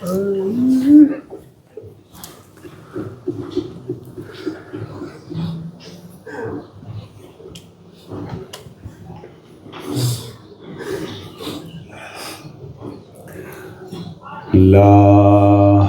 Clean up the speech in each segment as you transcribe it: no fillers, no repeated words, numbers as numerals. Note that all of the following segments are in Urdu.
لا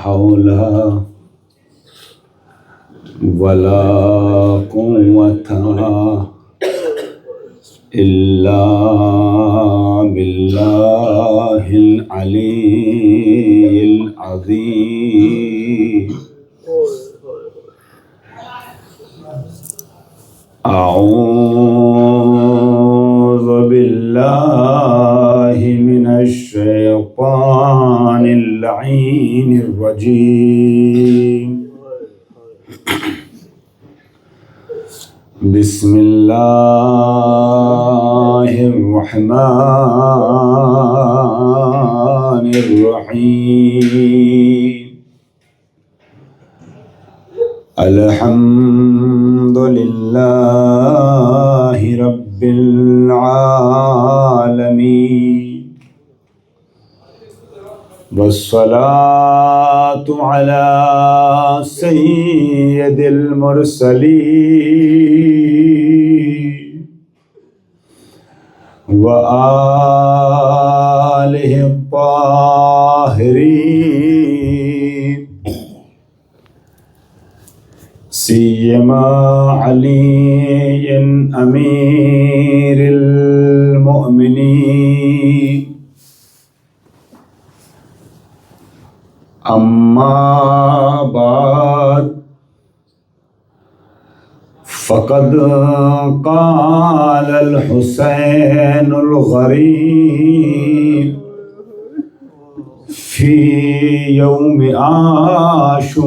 حول ولا قوة إلا بالله العلي العظيم. أعوذ بالله من الشيطان اللعين الرجيم. بسم الله الرحمن الرحيم. الحمد لله رب العالمين، والصلاة على سيد المرسلين وآله الطاهرين، سيما علي أمير المؤمنين. أما بعد، فقد قال الحسين الغريب في يوم عاشوراء: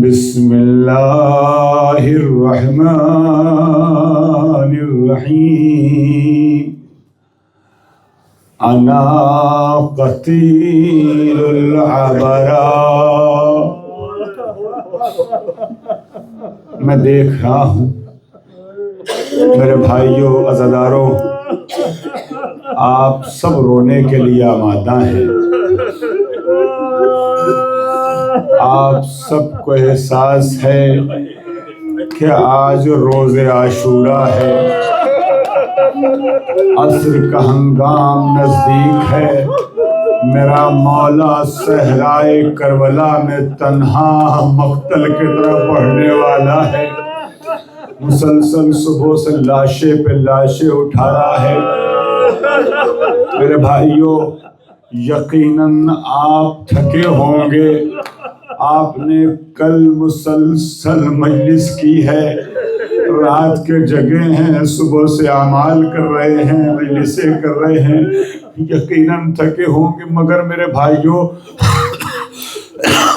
بسم الله الرحمن الرحيم. أنا قتيل العبراء. میں دیکھ رہا ہوں میرے بھائیوں عزاداروں، آپ سب رونے کے لیے آمادہ ہیں. آپ سب کو احساس ہے کہ آج روز عاشوراء ہے، عصر کا ہنگام نزدیک ہے. میرا مولا صحرائے کربلا میں تنہا مقتل کی طرف بڑھنے والا ہے. مسلسل صبح سے لاشیں پہ لاشیں اٹھا رہا ہے. میرے بھائیوں، یقیناً آپ تھکے ہوں گے. آپ نے کل مسلسل مجلس کی ہے، رات کے جگے ہیں، صبح سے اعمال کر رہے ہیں، مجلسیں کر رہے ہیں. یقیناً تھکے ہوں گے، مگر میرے بھائیوں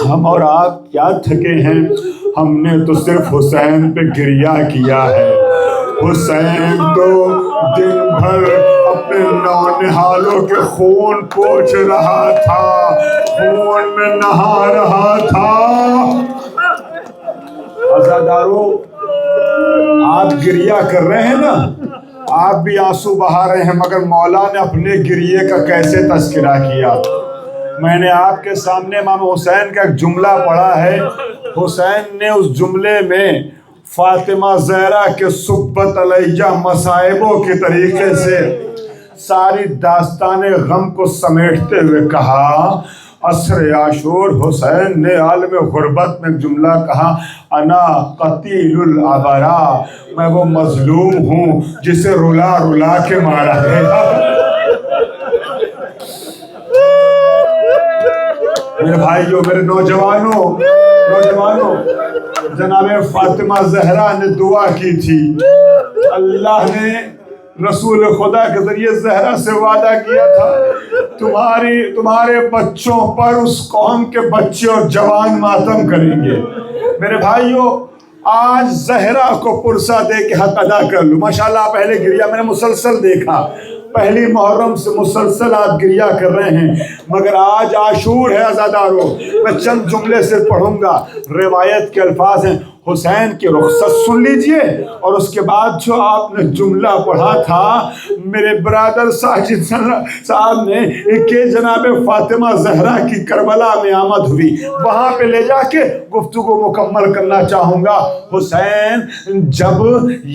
ہم اور آپ کیا تھکے ہیں؟ ہم نے تو صرف حسین پہ گریہ کیا ہے. حسین تو دن بھر اپنے نونہالوں کے خون پوچھ رہا تھا، خون میں نہا رہا تھا. عزاداروں، آپ گریہ کر رہے ہیں نا، آپ بھی آنسو بہا رہے ہیں، مگر مولا نے اپنے گریے کا کیسے تذکرہ کیا؟ میں نے آپ کے سامنے امام حسین کا ایک جملہ پڑھا ہے. حسین نے اس جملے میں فاطمہ زہرا کے صحبت علیہ مصائبوں کے طریقے سے ساری داستان غم کو سمیٹتے ہوئے کہا. عصر عاشور حسین نے عالم غربت میں ایک جملہ کہا: انا قتیل العبراء، میں وہ مظلوم ہوں جسے رلا رلا کے مارا گیا. میرے بھائیوں، میرے نوجوانوں، جناب فاطمہ زہرا نے دعا کی تھی. اللہ نے رسول خدا کے ذریعے زہرا سے وعدہ کیا تھا تمہارے بچوں پر اس قوم کے بچے اور جوان ماتم کریں گے. میرے بھائیوں، آج زہرا کو پرسہ دے کے حق ادا کر لوں. ماشاءاللہ پہلے گریہ میں نے مسلسل دیکھا، پہلی محرم سے مسلسل آپ گریہ کر رہے ہیں، مگر آج عاشور ہے عزاداروں. میں چند جملے سے پڑھوں گا. روایت کے الفاظ ہیں: حسین کی رخصت سن لیجئے، اور اس کے بعد جو آپ نے جملہ پڑھا تھا میرے برادر ساجد صاحب نے کہ جناب فاطمہ زہرا کی کربلا میں آمد ہوئی، وہاں پہ لے جا کے گفتگو مکمل کرنا چاہوں گا۔ حسین جب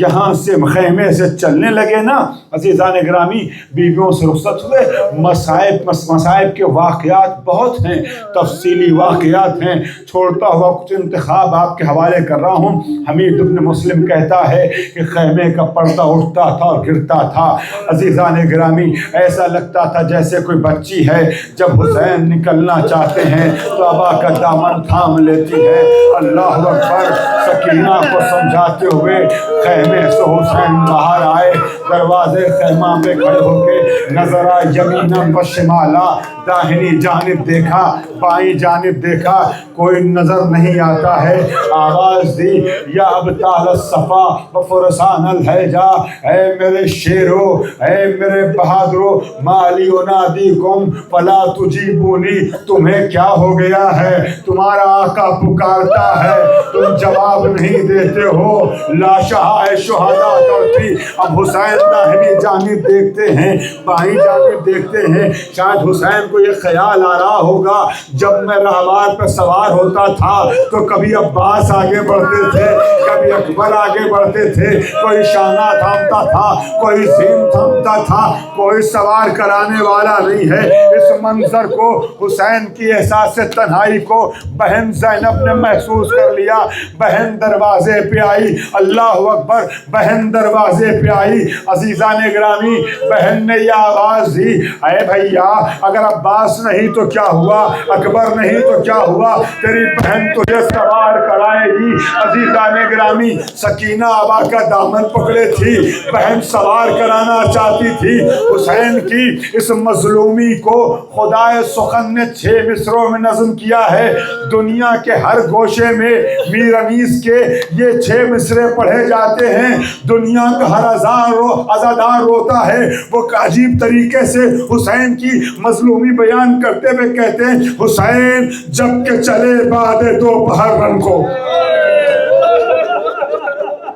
یہاں سے خیمے سے چلنے لگے نا عزیزان گرامی، بیویوں سے رخصت ہوئے، مصائب کے واقعات بہت ہیں، تفصیلی واقعات ہیں، چھوڑتا ہوا کچھ انتخاب آپ کے حوالے کر رہا ہوں۔ حمید بن مسلم کہتا ہے کہ خیمے کا پردہ اٹھتا تھا اور گرتا تھا، عزیزان گرامی ایسا لگتا تھا جیسے کوئی بچی ہے جب حسین نکلنا چاہتے ہیں تو ابا کا دامن تھام لیتی ہے۔ اللہ اکبر، سکینہ کو سمجھاتے ہوئے خیمے سے حسین باہر آئے، دروازے خیمہ پہ کھڑے ہو کے نظر آئے یمیناً و شمالا، داہنی جانب دیکھا، بائیں جانب دیکھا، کوئی نظر نہیں آتا ہے۔ آواز دی یا ابطال الصفا و فرسان الحجا، اے میرے شیرو، اے میرے بہادرو، مالی انادیکم فلا تجیبونی، تمہیں کیا ہو گیا ہے؟ تمہارا آقا پکارتا ہے، تم جواب نہیں دیتے ہو۔ لاشہائے شہداء کرتی، اب حسین داہنی جانب دیکھتے ہیں، بائیں جانب دیکھتے ہیں۔ شاید حسین کو یہ خیال آ رہا ہوگا جب میں رہوار پہ سوار ہوتا تھا تو کبھی عباس آگے بڑھتے تھے، کبھی اکبر آگے بڑھتے تھے، کوئی شانہ تھامتا تھا، کوئی زین تھامتا تھا، کوئی سوار کرانے والا نہیں ہے۔ اس منظر کو، حسین کی احساس تنہائی کو بہن زینب نے محسوس کر لیا۔ بہن دروازے پہ آئی، اللہ اکبر، بہن دروازے پہ آئی۔ عزیزان گرامی بہن نے یہ آواز دی، اے بھیا اگر عباس نہیں تو کیا ہوا، اکبر نہیں تو کیا ہوا، تیری بہن تجھے سوار کرائے گی۔ عزیزان گرامی سکینہ آبا کا دامن پکڑے تھی، بہن سوار کرانا چاہتی تھی حسین کی۔ اس مظلومی کو خدائے سخن نے 6 مصروں میں نظم کیا ہے۔ دنیا کے ہر گوشے میں میر انیس کے یہ 6 مصرے پڑھے جاتے ہیں۔ دنیا کا ہر عزادار روتا ہے، وہ عجیب طریقے سے حسین کی مظلومی بیان کرتے ہوئے کہتے ہیں، حسین جب کہ چلے بعد دوپہر رن کو۔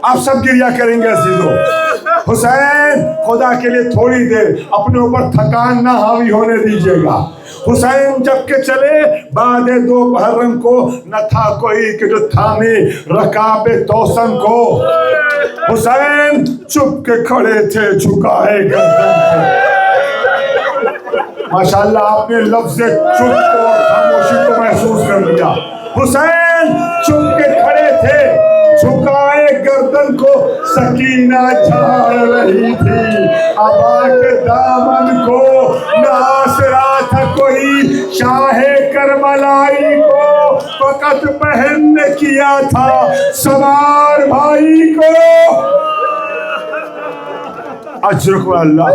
آپ سب گریہ کریں گے عزیزو۔ حسین خدا کے لیے تھوڑی دیر اپنے اوپر تھکان نہ حاوی ہونے دیجیے گا۔ حسین جب کہ چلے بعد دوپہر رن کو، نہ تھا کوئی کہ جو تھامے رکاب توسن کو۔ حسین چپ کے کھڑے تھے جھکائے گردن کو۔ ماشاءاللہ آپ نے لفظ چپ کو اور خاموشی کو محسوس کر لیا۔ حسین چپ کے کھڑے تھے جھکائے گردن کو، سکینہ جھاڑ رہی تھی ابا کے دامن کو۔ نہ آسرا تھا کوئی شاہ کربلائی کو، فقط بہن نے کیا تھا سوار بھائی کو۔ اجرک اللہ،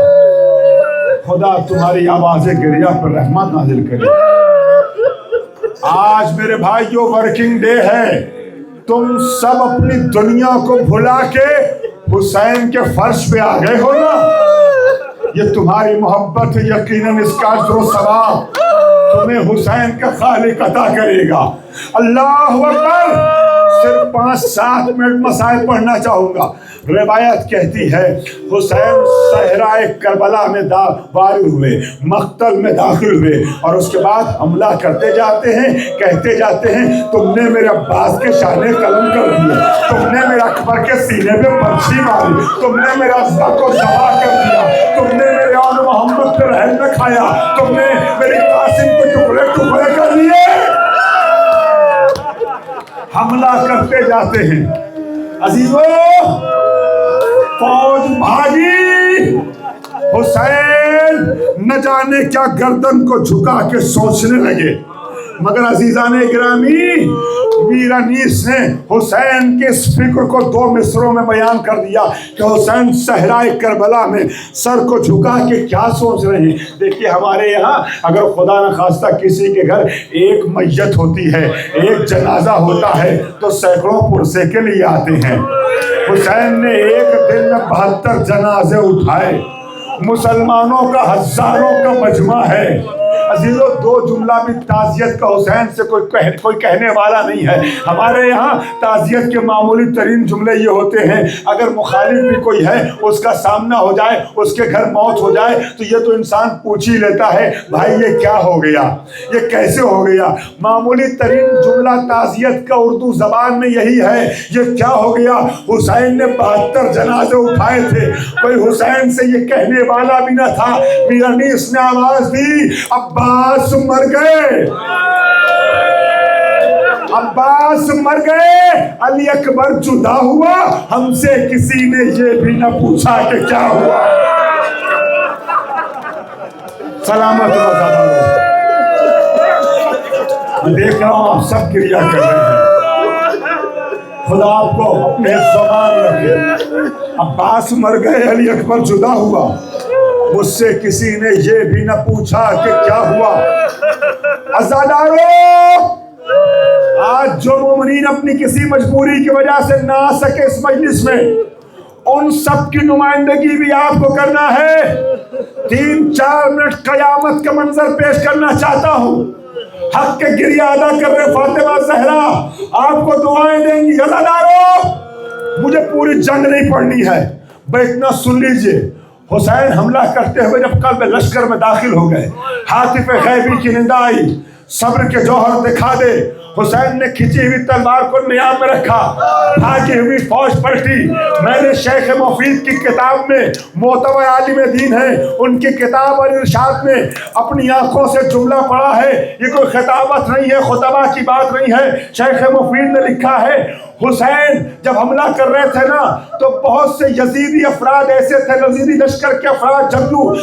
خدا تمہاری آواز گریہ پر رحمت نازل کرے۔ آج میرے بھائیو ورکنگ ڈے ہے، تم سب اپنی دنیا کو بھلا کے حسین کے فرش پہ آ گئے ہو نا۔ یہ تمہاری محبت یقیناً اس کا اجر و ثواب تمہیں حسین کا خالق عطا کرے گا۔ اللہ اکبر۔ صرف 5-7 منٹ مسائل پڑھنا چاہوں گا۔ روایت کہتی ہے حسین صحرائے کربلا میں وارد ہوئے، مقتل میں داخل ہوئے، اور اس کے بعد حملہ کرتے جاتے ہیں، کہتے جاتے ہیں تم نے میرے عباس کے شانے قلم کر دیے، تم نے میرے اکبر کے سینے پہ پرچھی ماری، تم نے میرا عزت کو ذبح کر دیا، تم نے میرے آل محمد پہ رحم نہ کھایا، تم نے میری قاسم کو ٹکڑے ٹکڑے کر دیے۔ حملہ کرتے جاتے ہیں عزیزو، فوج بھاگی، حسین نہ جانے کیا گردن کو جھکا کے سوچنے لگے۔ مگر عزیزان گرامی میر انیس نے حسین کے اس فکر کو 2 مصروں میں بیان کر دیا کہ حسین صحرائے کربلا میں سر کو جھکا کے کیا سوچ رہے ہیں۔ دیکھیے ہمارے یہاں اگر خدا نہ خواستہ کسی کے گھر ایک میت ہوتی ہے، ایک جنازہ ہوتا ہے تو سینکڑوں پرسے کے لیے آتے ہیں۔ حسین نے ایک دن میں 72 جنازے اٹھائے۔ مسلمانوں کا ہزاروں کا مجمع ہے، عزیزو دو جملہ بھی تعزیت کا حسین سے کوئی کہنے والا نہیں ہے. ہمارے یہاں تعزیت کے معمولی ترین جملے یہ ہوتے ہیں اگر مخالف بھی کوئی ہے اس کا سامنا ہو جائے, اس کے گھر موت ہو جائے تو یہ تو انسان پوچھ ہی لیتا ہے بھائی یہ کیا ہو گیا, یہ کیسے ہو گیا. معمولی ترین جملہ تعزیت کا اردو زبان میں یہی ہے, یہ کیا ہو گیا. حسین نے 72 جنازے اٹھائے تھے, کوئی حسین سے یہ کہنے والا بھی نہ تھا. میر انیس نے آواز دی عباس مر گئے, عباس مر گئے, علی اکبر جدا ہوا, ہم سے کسی نے یہ بھی نہ پوچھا کہ کیا ہوا. سلامت وزادارو, دیکھ رہا ہوں آپ سب گریہ کر رہے ہیں, خدا آپ کو اپنے زبان رکھے. عباس مر گئے, علی اکبر جدا ہوا, مجھ سے کسی نے یہ بھی نہ پوچھا کہ کیا ہوا. عزادارو, آج جو مومنین اپنی کسی مجبوری کی وجہ سے نہ آ سکے اس مجلس میں, ان سب کی نمائندگی بھی آپ کو کرنا ہے. 3-4 منٹ قیامت کا منظر پیش کرنا چاہتا ہوں. حق کے گریہ ادا کر رہے فاطمہ زہرا آپ کو دعائیں دیں گی. عزادارو, مجھے پوری جنگ نہیں پڑھنی ہے, بس اتنا سن لیجئے. حسین حملہ کرتے ہوئے جب قلب لشکر میں داخل ہو گئے, حاطف غیبی کی ندا آئی, صبر کے جوہر دکھا دے. حسین نے کھچی ہوئی تلوار کو نیام میں رکھا, بھاگی ہوئی فوج پلٹی. میں نے شیخ مفید کی کتاب میں, معتبر عالم دین ہیں, ان کی کتاب اور ارشاد میں اپنی آنکھوں سے جملہ پڑھا ہے. یہ کوئی خطابت نہیں ہے, خطبہ کی بات نہیں ہے. شیخ مفید نے لکھا ہے حسین جب حملہ کر رہے تھے نا تو بہت سے یزیدی افراد ایسے تھے, یزیدی لشکر کے افراد جنگجو,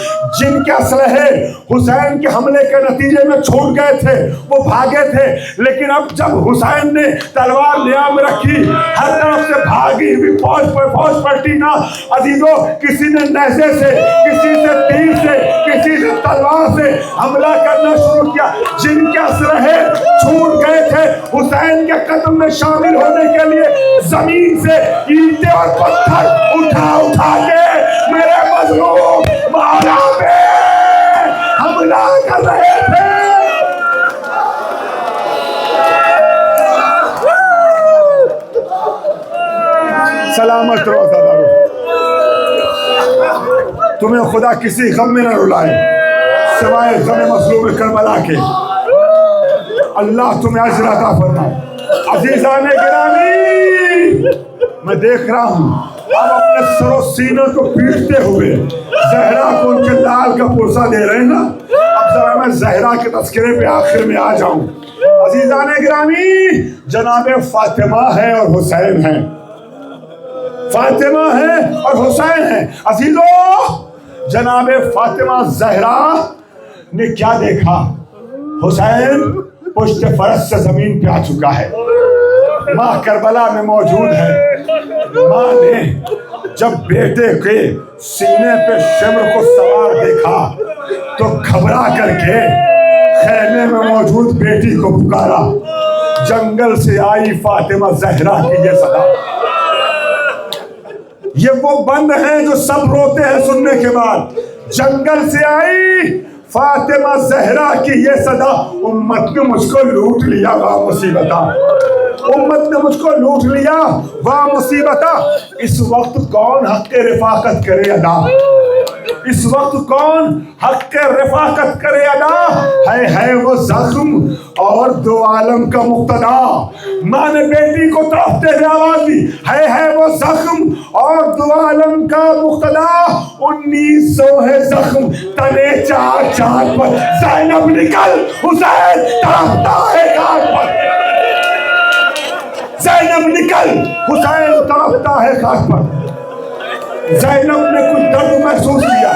جن کے اسلحے حسین کے حملے کے نتیجے میں چھوٹ گئے تھے, وہ بھاگے تھے. لیکن اب جب حسین نے تلوار نیام میں رکھی, ہر طرف سے بھاگی ہوئی فوج پلٹی نا عزیزو, کسی نے نیزے سے, کسی سے تیر سے, کسی سے تلوار سے حملہ کرنا شروع کیا. جن کے اسلحے چھوٹ گئے تھے حسین کے قدم میں شامل ہونے کے لیے زمین سے اینٹیں اور پتھر اٹھا کے میرے مظلوم مولا پہ حملہ کر رہے تھے. سلامت رہو عزادارو, تمہیں خدا کسی غم میں نہ رلائے سوائے غم مظلوم کربلا کے. اللہ تمہیں اجر عطا فرمائے. عزیزان گرامی, میں دیکھ رہا ہوں آپ اپنے سر و سینوں کو پیٹتے ہوئے زہرا کو ان کے لال کا پرسہ دے رہے ہیں نا. اب ذرا میں زہرا کے تذکرے پہ آخر میں آ جاؤں. عزیزان گرامی, جناب فاطمہ ہے اور حسین ہیں, فاطمہ ہے اور حسین ہیں. عزیزو, جناب فاطمہ زہرا نے کیا دیکھا, حسین پشت فرس سے زمین پہ آ چکا ہے, ماں کربلا میں موجود ہے. ماں نے جب بیٹے کے سینے پہ شمر کو سوار دیکھا تو گھبرا کر کے خیمے میں موجود بیٹی کو پکارا. جنگل سے آئی فاطمہ زہرا کی یہ صدا. یہ وہ بند ہیں جو سب روتے ہیں سننے کے بعد. جنگل سے آئی فاطمہ زہرا کی یہ صدا, امت نے مجھ کو لوٹ لیا واہ مصیبتا, امت نے مجھ کو لوٹ لیا واہ مصیبتا. اس وقت کون حق کے رفاقت کرے ادا, اس وقت کون حق کے رفاقت کرے ادا. ہے وہ زخم اور دو عالم کا مقتدا. ماں نے بیٹی کو تڑپتے ہوئے آواز دی, ہے وہ زخم اور دو عالم کا مقتدا. 1900 ہے زخم تنے 4 چاند پر, زینب نکل حسین تڑپتا ہے خاک پر. زینب نکل حسین تڑپتا ہے خاک پر. زینب نے کچھ درد محسوس کیا.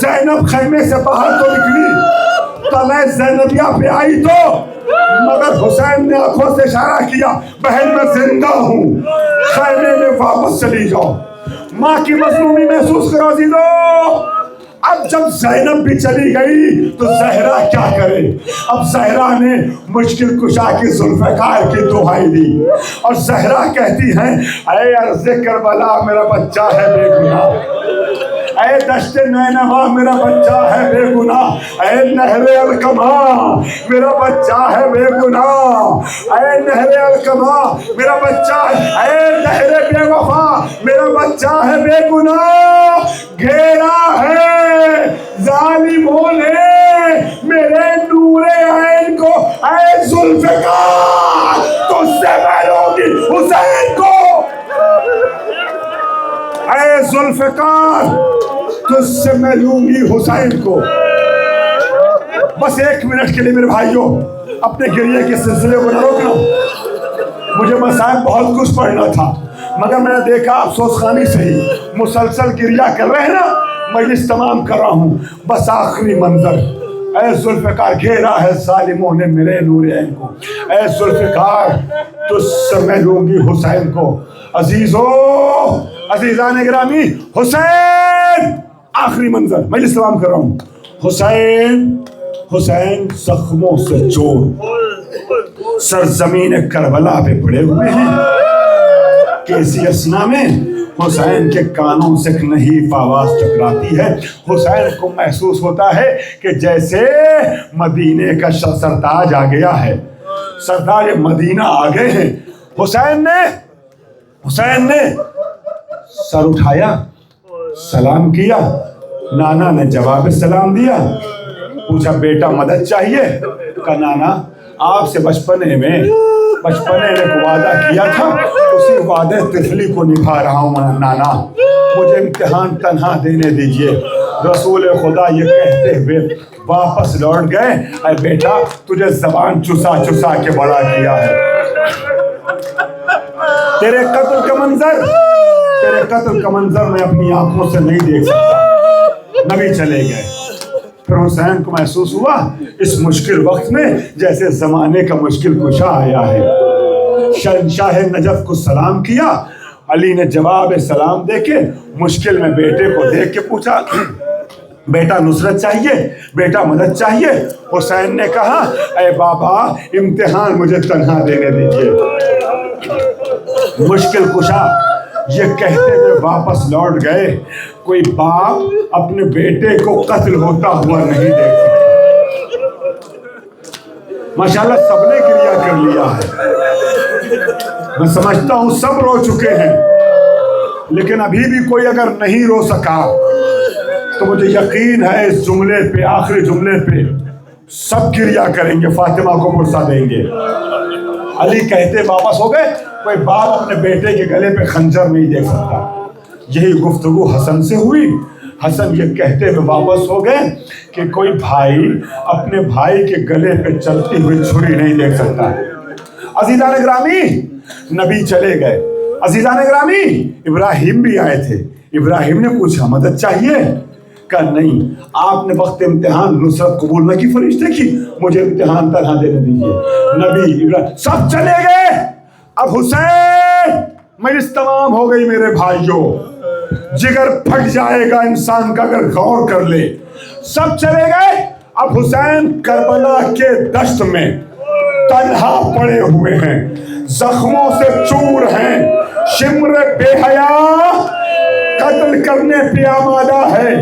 زینب خیمے سے باہر تو نکلی, تلے زینبیہ پہ آئی تو, مگر حسین نے آنکھوں سے اشارہ کیا, بہن میں زندہ ہوں, خیمے میں واپس چلی جاؤ. ماں کی مظلومی محسوس کرو عزیزو. اب جب زینب بھی چلی گئی تو زہرا کیا کرے. اب زہرا نے مشکل کشا کی ذوالفقار کی دعائی دی, اور زہرا کہتی ہیں اے عرض کربلا میرا بچہ ہے بے گناہ, اے دشت نینوا میرا بچہ ہے بے گناہ، اے نہر القما میرا بچہ ہے بے گناہ، اے نہر القما میرا بچہ ہے، اے نہر بے وفا میرا بچہ ہے بے گناہ، گھیرا ہے ظالموں نے میرے نور عین کو، اے ذوالفقار تجھ سے میں لوں گی حسین کو، اے ذوالفقار تجھ سے میں لوں گی حسین کو۔ بس 1 منٹ کے لیے میرے بھائیوں اپنے گریے کے سلسلے کو نہ روکنا، مجھے مسائل بہت کچھ پڑھنا تھا مگر میں نے دیکھا افسوس خانی سے ہی مسلسل گریہ کر رہے ہیں نا، مجلس تمام کر رہا ہوں، بس آخری منظر، اے ذوالفقار گھیرا ہے ظالموں نے میرے نور عین کو، اے ذوالفقار تجھ سے میں لوں گی حسین کو۔ عزیزو عزیزان گرامی، حسین آخری منظر، مجلس تمام کر رہا ہوں، حسین زخموں سے چور سرزمین کربلا پہ پڑے ہوئے ہیں، کیسی اسنا میں حسین کے کانوں سے ایک نحیف آواز ٹکراتی ہے، حسین کو محسوس ہوتا ہے کہ جیسے مدینے کا سرتاج آ گیا ہے، سرتاج مدینہ آ گئے ہیں۔ حسین نے سر اٹھایا، سلام کیا، نانا نے جواب سلام دیا، پوچھا بیٹا مدد چاہیے؟ کہا نانا آپ سے بچپنے میں ایک وعدہ کیا تھا، اسی وعدے طفلی کو نبھا رہا ہوں نانا، مجھے امتحان تنہا دینے دیجئے۔ رسول خدا یہ کہتے ہوئے واپس لوٹ گئے، اے بیٹا تجھے زبان چسا چسا کے بڑا کیا ہے، تیرے قتل کا منظر میں اپنی آنکھوں سے نہیں دیکھ سکتا۔ نبی چلے گئے، پھر حسین کو محسوس ہوا اس مشکل وقت میں جیسے زمانے کا مشکل کشا آیا ہے۔ شہنشاہ نجف کو سلام کیا، علی نے جواب سلام دے کے مشکل میں بیٹے کو دیکھ کے پوچھا بیٹا نصرت چاہیے، بیٹا مدد چاہیے؟ حسین نے کہا اے بابا امتحان مجھے تنہا دینے دیجیے۔ مشکل کشا یہ کہتے ہوئے واپس لوٹ گئے۔ کوئی باپ اپنے بیٹے کو قتل ہوتا ہوا نہیں دیکھ سکتا۔ ماشاءاللہ سب نے گریہ کر لیا ہے، میں سمجھتا ہوں سب رو چکے ہیں، لیکن ابھی بھی کوئی اگر نہیں رو سکا تو مجھے یقین ہے اس جملے پہ، آخری جملے پہ سب گریہ کریں گے، فاطمہ کو پرسا دیں گے۔ علی کہتے واپس ہو گئے، کوئی باپ اپنے بیٹے کے گلے پہ خنجر نہیں دیکھ سکتا۔ یہی گفتگو حسن سے ہوئی، حسن یہ کہتے ہوئے واپس ہو گئے کہ کوئی بھائی اپنے بھائی کے گلے پہ چلتی ہوئی چھری نہیں دیکھ سکتا۔ عزیزان گرامی نبی چلے گئے، عزیزان گرامی ابراہیم بھی آئے تھے، ابراہیم نے پوچھا مدد چاہیے؟ کہا نہیں، آپ نے وقت امتحان نصرت قبول نہ کی فرشتے کی، مجھے امتحان تنہا دینے دیجیے۔ نبی ابراہیم سب چلے گئے، اب حسین مجلس تمام ہو گئی میرے بھائیوں، جگر پھٹ جائے گا انسان کا اگر غور کر لے۔ سب چلے گئے، اب حسین کربلا کے دشت میں تنہا پڑے ہوئے ہیں، زخموں سے چور ہیں، شمر بے حیا قتل کرنے پہ آمادہ ہے۔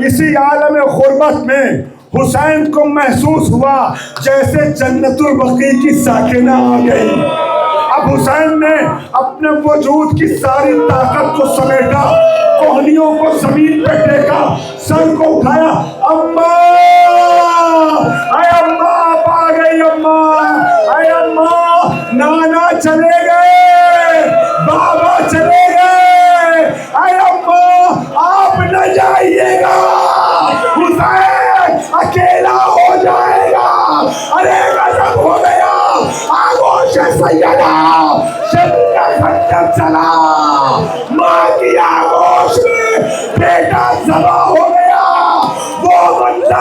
اسی عالم غربت میں حسین کو محسوس ہوا جیسے جنت البقیع کی ساکنہ آ گئی۔ اب حسین نے اپنے وجود کی ساری طاقت کو سمیٹا، کوہنیوں کو زمین پہ ٹیکا، سر کو اٹھایا، اماں اے اماں آپ آ گئی، اماں اے اماں، نانا چلے گئے، بابا چلے گئے، اے اماں آپ نہ جائیے گا، حسین اکیلا ہو جائے گا۔ ارے غضب ہو گیا، آگوش سیدہ شبی کا خنجر چلا، ماں کی آگوش میں بیٹا ذبح ہو گیا۔ وہ منظر